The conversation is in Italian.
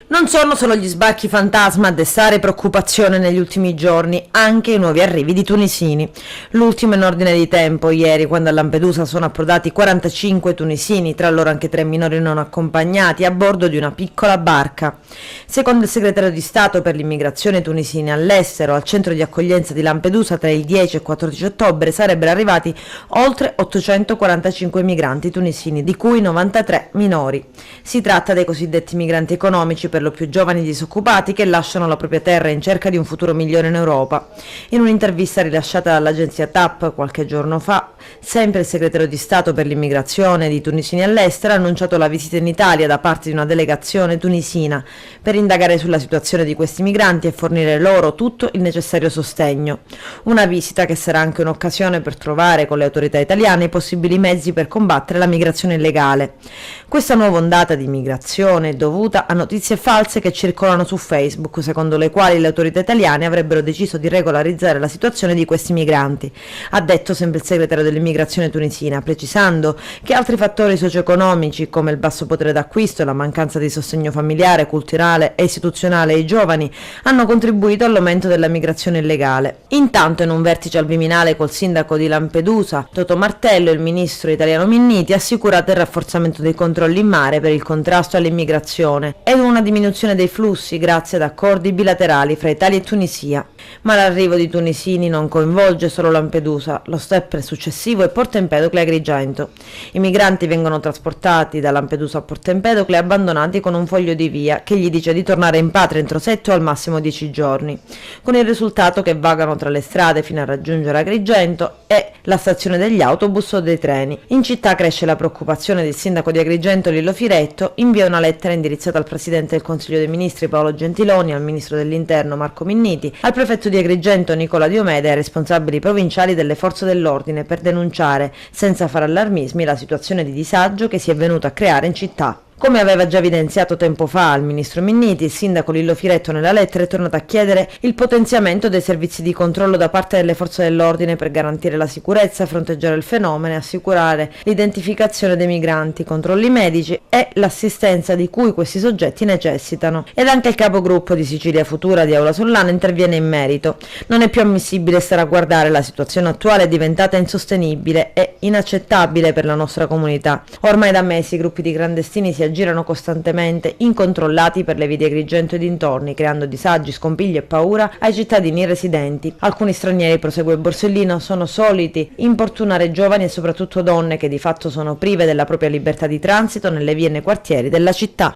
Non sono solo gli sbarchi fantasma a destare preoccupazione negli ultimi giorni, anche i nuovi arrivi di tunisini. L'ultimo in ordine di tempo, ieri, quando a Lampedusa sono approdati 45 tunisini, tra loro anche 3 minori non accompagnati, a bordo di una piccola barca. Secondo il segretario di Stato per l'immigrazione tunisini all'estero, al centro di accoglienza di Lampedusa tra il 10 e il 14 ottobre sarebbero arrivati oltre 845 migranti tunisini, di cui 93 minori. Si tratta dei cosiddetti migranti economici, per lo più giovani disoccupati che lasciano la propria terra in cerca di un futuro migliore in Europa. In un'intervista rilasciata dall'agenzia TAP qualche giorno fa, sempre il segretario di Stato per l'immigrazione di tunisini all'estero ha annunciato la visita in Italia da parte di una delegazione tunisina per indagare sulla situazione di questi migranti e fornire loro tutto il necessario sostegno. Una visita che sarà anche un'occasione per trovare con le autorità italiane i possibili mezzi per combattere la migrazione illegale. Questa nuova ondata di migrazione è dovuta a notizie false che circolano su Facebook, secondo le quali le autorità italiane avrebbero deciso di regolarizzare la situazione di questi migranti, ha detto sempre il segretario dell'immigrazione tunisina, precisando che altri fattori socio-economici come il basso potere d'acquisto e la mancanza di sostegno familiare, culturale e istituzionale ai giovani hanno contribuito all'aumento della migrazione illegale. Intanto, in un vertice al Viminale col sindaco di Lampedusa, Toto Martello, e il ministro italiano Minniti, ha assicurato il rafforzamento dei controlli in mare per il contrasto all'immigrazione ed una diminuzione dei flussi grazie ad accordi bilaterali fra Italia e Tunisia. Ma l'arrivo di tunisini non coinvolge solo Lampedusa, lo step successivo è Porto Empedocle e Agrigento. I migranti vengono trasportati da Lampedusa a Porto Empedocle e abbandonati con un foglio di via che gli dice di tornare in patria entro 7 o al massimo 10 giorni, con il risultato che vagano tra le strade fino a raggiungere Agrigento e la stazione degli autobus o dei treni. In città cresce la preoccupazione del sindaco di Agrigento Lillo Firetto, invia una lettera indirizzata al Presidente del Consiglio dei Ministri Paolo Gentiloni, al Ministro dell'Interno Marco Minniti, al Prefetto di Agrigento Nicola Diomede e ai responsabili provinciali delle forze dell'ordine per denunciare, senza fare allarmismi, la situazione di disagio che si è venuta a creare in città. Come aveva già evidenziato tempo fa al ministro Minniti, il sindaco Lillo Firetto nella lettera è tornato a chiedere il potenziamento dei servizi di controllo da parte delle forze dell'ordine per garantire la sicurezza, fronteggiare il fenomeno e assicurare l'identificazione dei migranti, controlli medici e l'assistenza di cui questi soggetti necessitano. Ed anche il capogruppo di Sicilia Futura di Aula Sollana interviene in merito. Non è più ammissibile stare a guardare, la situazione attuale è diventata insostenibile e inaccettabile per la nostra comunità. Ormai da mesi i gruppi di clandestini si aggirano costantemente incontrollati per le vie di Agrigento e dintorni, creando disagi, scompiglio e paura ai cittadini residenti. Alcuni stranieri, prosegue Borsellino, sono soliti importunare giovani e soprattutto donne che di fatto sono prive della propria libertà di transito nelle vie e nei quartieri della città.